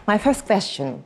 My first question.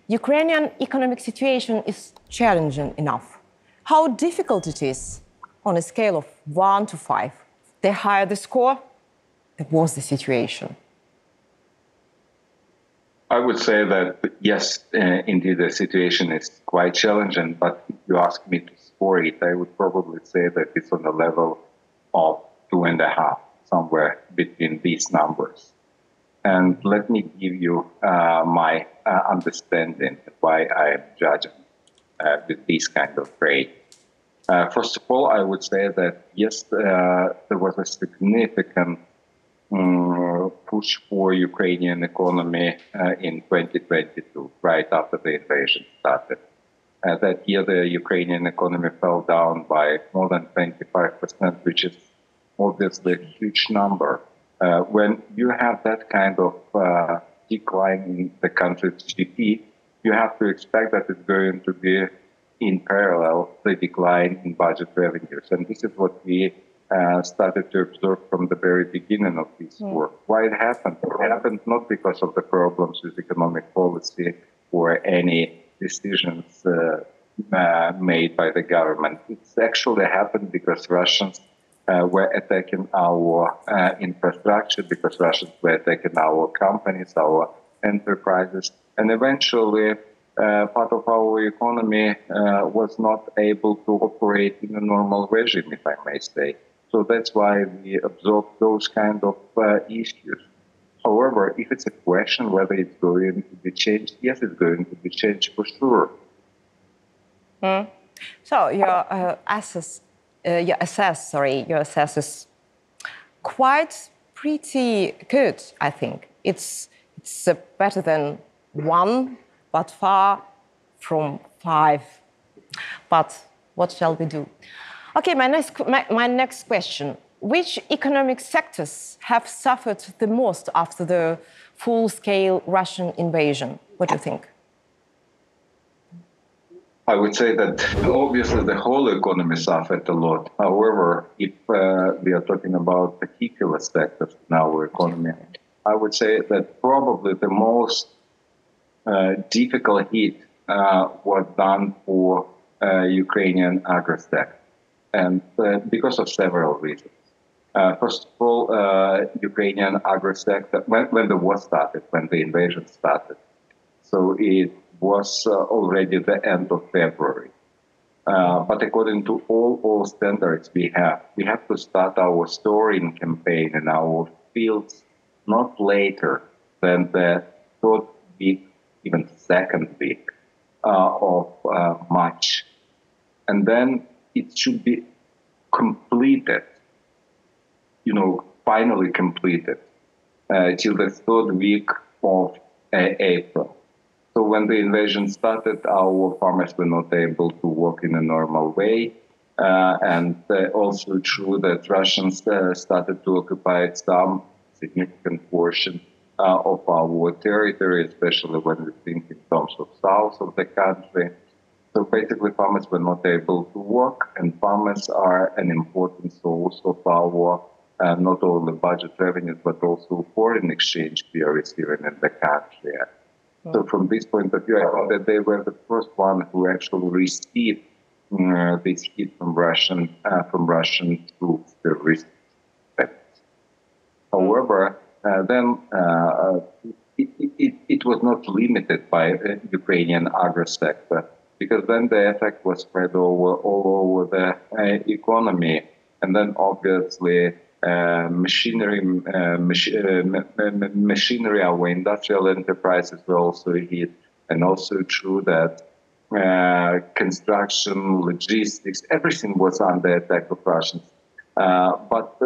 Ukrainian economic situation is challenging enough. How difficult it is on a scale of 1 to 5? The higher the score, the worse the situation. I would say that, yes, indeed, the situation is quite challenging, but if you ask me to score it, I would probably say that it's on the level of 2.5, somewhere between these numbers. And let me give you my understanding why I am judging with this kind of grade. First of all, I would say that, yes, there was a significant push for Ukrainian economy in 2022, right after the invasion started. That year, the Ukrainian economy fell down by more than 25%, which is obviously a huge number. When you have that kind of decline in the country's GDP, you have to expect that it's going to be in parallel the decline in budget revenues. And this is what we started to observe from the very beginning of this war. Why it happened? It happened not because of the problems with economic policy or any decisions made by the government. It's actually happened because Russians were attacking our infrastructure, because Russians were attacking our companies, our enterprises, and eventually part of our economy was not able to operate in a normal regime, if I may say. So that's why we absorb those kind of issues. However, if it's a question whether it's going to be changed, yes, it's going to be changed for sure. So your assess is quite pretty good, I think. It's better than 1, but far from 5. But what shall we do? Okay, my next question. Which economic sectors have suffered the most after the full-scale Russian invasion? What do you think? I would say that obviously the whole economy suffered a lot. However, if we are talking about particular sectors in our economy, I would say that probably the most difficult hit was done for Ukrainian agri-sector, and because of several reasons. First of all, Ukrainian agri-sector, when the war started, when the invasion started, so it was already the end of February. But according to all standards we have to start our storing campaign in our fields not later than the 3rd week, even 2nd week of March. And then it should be completed, finally completed till the 3rd week of April. So when the invasion started, our farmers were not able to work in a normal way. And also true that Russians started to occupy some significant portion of our territory, especially when we think in terms of south of the country. So basically farmers were not able to work, and farmers are an important source of our not only budget revenues, but also foreign exchange we are receiving in the country. So from this point of view, I thought that they were the first one who actually received this hit from Russian troops, terrorists. However, then it was not limited by Ukrainian agri-sector, because then the effect was spread all over the economy, and then obviously machinery, our industrial enterprises were also hit, and also true that construction, logistics, everything was under attack of Russians. But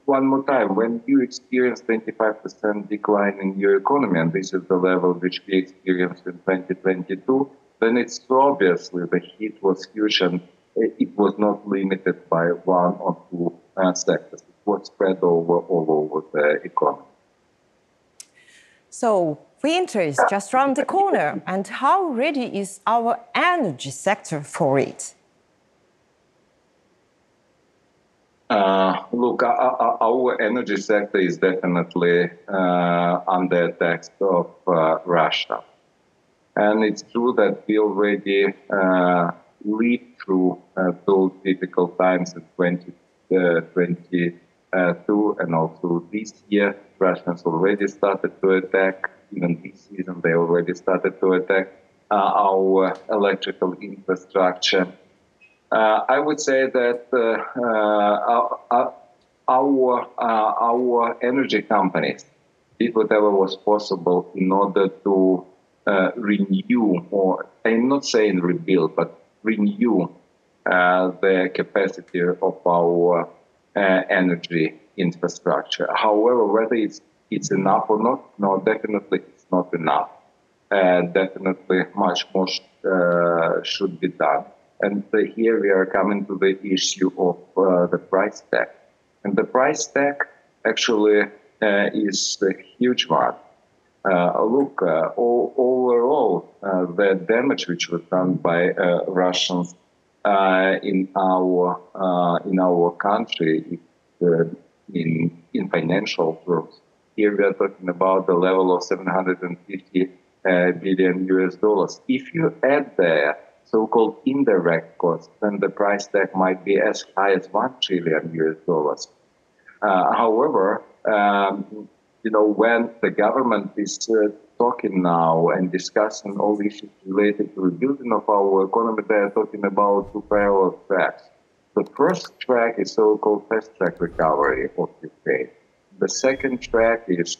one more time, when you experience 25% decline in your economy, and this is the level which we experienced in 2022, then it's obviously the hit was huge, and it was not limited by 1 or 2 sectors. It was spread all over the economy. So winter is just around the corner, and how ready is our energy sector for it? Look, our energy sector is definitely under attack of Russia. And it's true that we already lived through those difficult times in 2022 and also this year. Russians already started to attack. Even this season, they already started to attack our electrical infrastructure. I would say that our energy companies did whatever was possible in order to renew, or I'm not saying rebuild, but renew the capacity of our energy infrastructure. However, whether it's enough or not, no, definitely it's not enough. Definitely much more should be done. And here we are coming to the issue of the price tag. And the price tag actually is a huge one. Look, overall, the damage which was done by Russians in our country, in financial terms, here we are talking about the level of 750 billion US dollars. If you add the so-called indirect costs, then the price tag might be as high as 1 trillion US dollars. However, when the government is talking now and discussing all issues related to rebuilding of our economy, they are talking about two parallel tracks. The first track is so-called fast-track recovery of Ukraine. The second track is,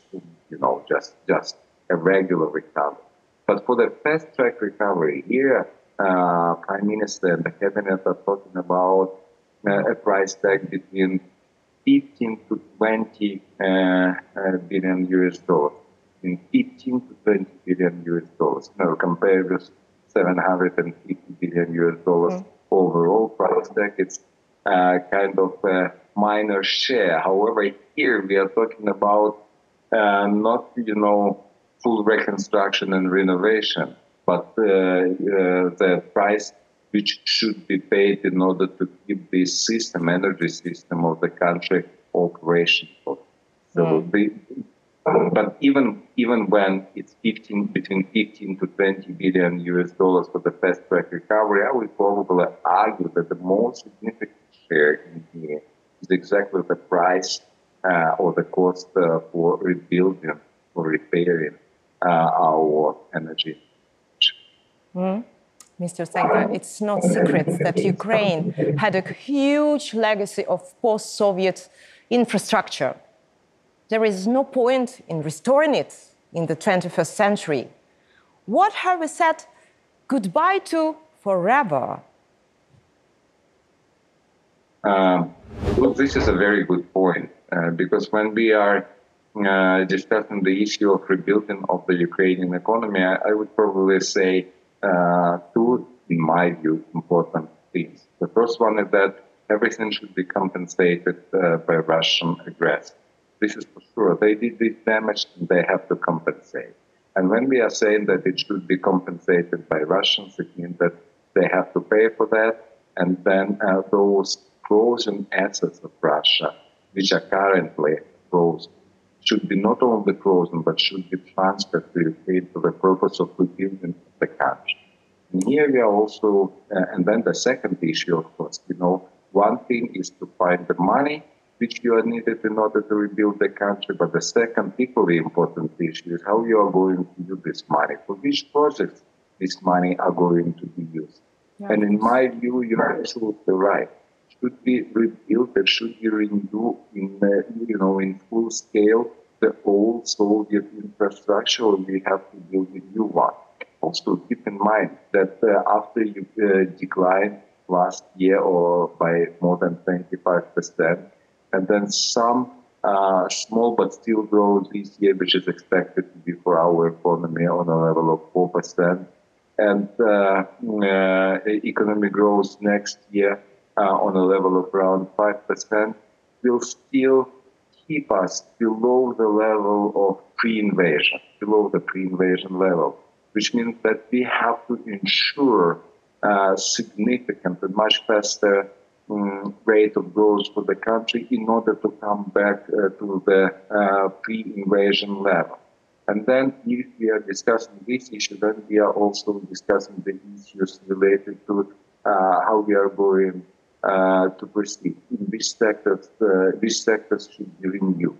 just a regular recovery. But for the fast-track recovery, here, Prime Minister and the Cabinet are talking about a price tag between 15 to 20 billion US dollars. In 15 to 20 billion US dollars. Now, compared with 750 billion US dollars overall price tag, it's kind of a minor share. However, here we are talking about not, full reconstruction and renovation, but the price which should be paid in order to keep this system, energy system of the country operational. So but even when it's between 15 to 20 billion US dollars for the fast track recovery, I would probably argue that the most significant share in here is exactly the price or the cost for rebuilding or repairing our energy. Mr. Ustenko, it's not secret that Ukraine had a huge legacy of post-Soviet infrastructure. There is no point in restoring it in the 21st century. What have we said goodbye to forever? Well, this is a very good point, because when we are discussing the issue of rebuilding of the Ukrainian economy, I would probably say two, in my view, important things. The first one is that everything should be compensated by Russian aggressors. This is for sure. They did this damage, and they have to compensate. And when we are saying that it should be compensated by Russians, it means that they have to pay for that, and then those frozen assets of Russia, which are currently frozen, should be not only frozen, but should be transferred to Ukraine for the purpose of rebuilding the country. And here we are also, and then the second issue, of course, one thing is to find the money which you are needed in order to rebuild the country, but the second equally important issue is how you are going to use this money, for which projects this money are going to be used. Yeah. And in my view, you are absolutely right. Should be rebuilt and should be renewed in full scale the old Soviet infrastructure, or we have to build a new one. Also, keep in mind that after you declined last year or by more than 25%, and then some small but still growth this year, which is expected to be for our economy on a level of 4%, and economic growth next year on a level of around 5%, will still keep us below the level of pre-invasion, below the pre-invasion level, which means that we have to ensure significant and much faster rate of growth for the country in order to come back to the pre-invasion level. And then if we are discussing this issue, then we are also discussing the issues related to how we are going to proceed, in which sectors should be renewed,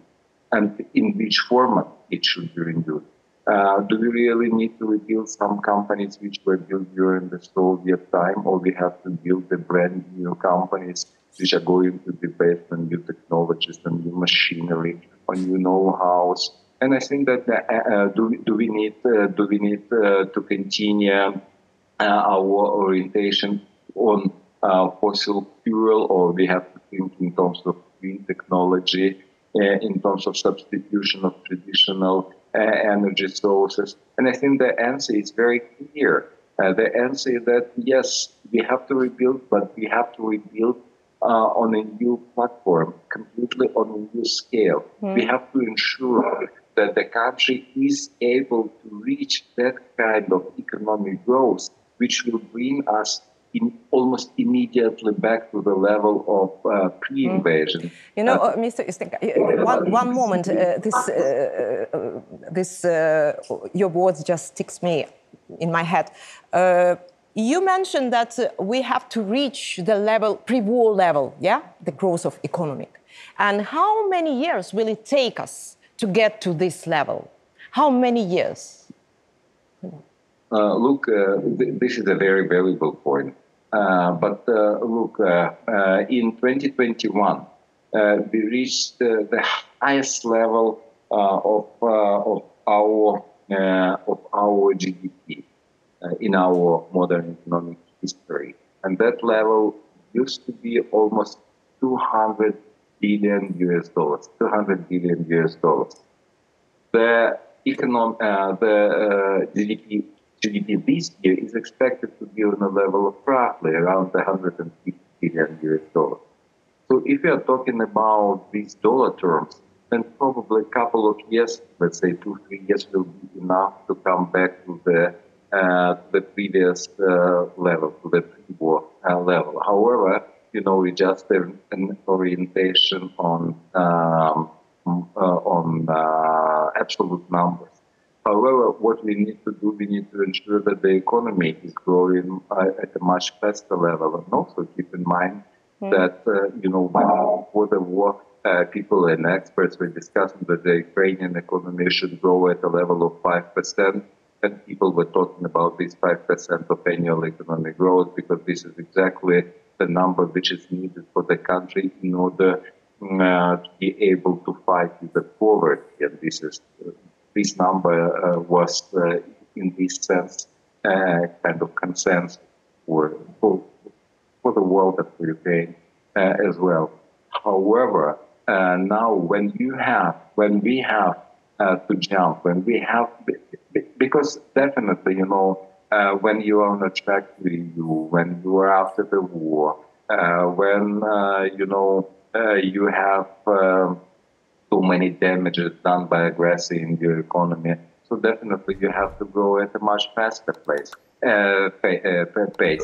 and in which format it should be renewed. Do we really need to rebuild some companies which were built during the Soviet time, or we have to build the brand new companies which are going to be based on new technologies, on new machinery, on new know-hows? And I think that do we need to continue our orientation on fossil fuel, or we have to think in terms of green technology, in terms of substitution of traditional energy sources? And I think the answer is very clear. The answer is that yes, we have to rebuild, but we have to rebuild on a new platform, completely on a new scale. We have to ensure that the country is able to reach that kind of economic growth, which will bring us almost immediately back to the level of pre-invasion. You know, Mr. Ustenko, one moment. Your words just sticks me in my head. You mentioned that we have to reach the level, pre-war level, yeah, the growth of economy. And how many years will it take us to get to this level? How many years? Look, this is a very valuable point. But look, in 2021, we reached the highest level of our GDP in our modern economic history, and that level used to be almost $200 billion. $200 billion. The GDP this year is expected to be on a level of roughly around $150 billion. So if we are talking about these dollar terms, then probably a couple of years, let's say 2-3 years, will be enough to come back to the previous level, to the pre-war level. However, you know, we just have an orientation on absolute numbers. However, what we need to do, we need to ensure that the economy is growing at a much faster level, and also keep in mind that, you know, before the war, people and experts were discussing that the Ukrainian economy should grow at a level of 5%, and people were talking about this 5% of annual economic growth, because this is exactly the number which is needed for the country in order to be able to fight with the poverty. And this number was, in this sense, kind of consensus for the world and for Ukraine as well. However, now when we have to jump, because definitely, you know, when you are on a track to EU, when you are after the war, when you know you have so many damages done by aggressors in your economy, so definitely you have to grow at a much faster pace.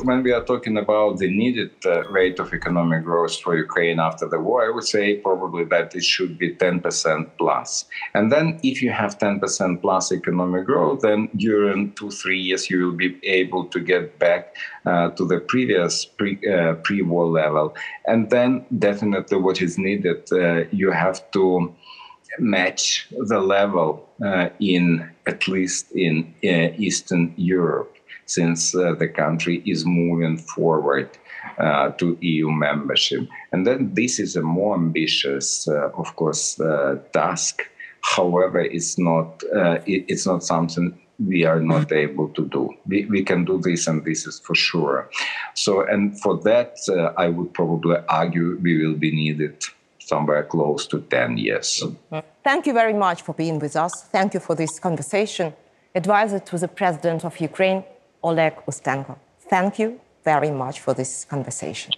When we are talking about the needed rate of economic growth for Ukraine after the war, I would say probably that it should be 10% plus. And then if you have 10% plus economic growth, then during 2-3 years, you will be able to get back to the previous pre-war level. And then definitely what is needed, you have to match the level at least in Eastern Europe, since the country is moving forward to EU membership. And then this is a more ambitious, of course, task. However, it's not something we are not able to do. We can do this, and this is for sure. So, and for that, I would probably argue we will be needed somewhere close to 10 years. Thank you very much for being with us. Thank you for this conversation. Advisor to the President of Ukraine, Oleh Ustenko. Thank you very much for this conversation.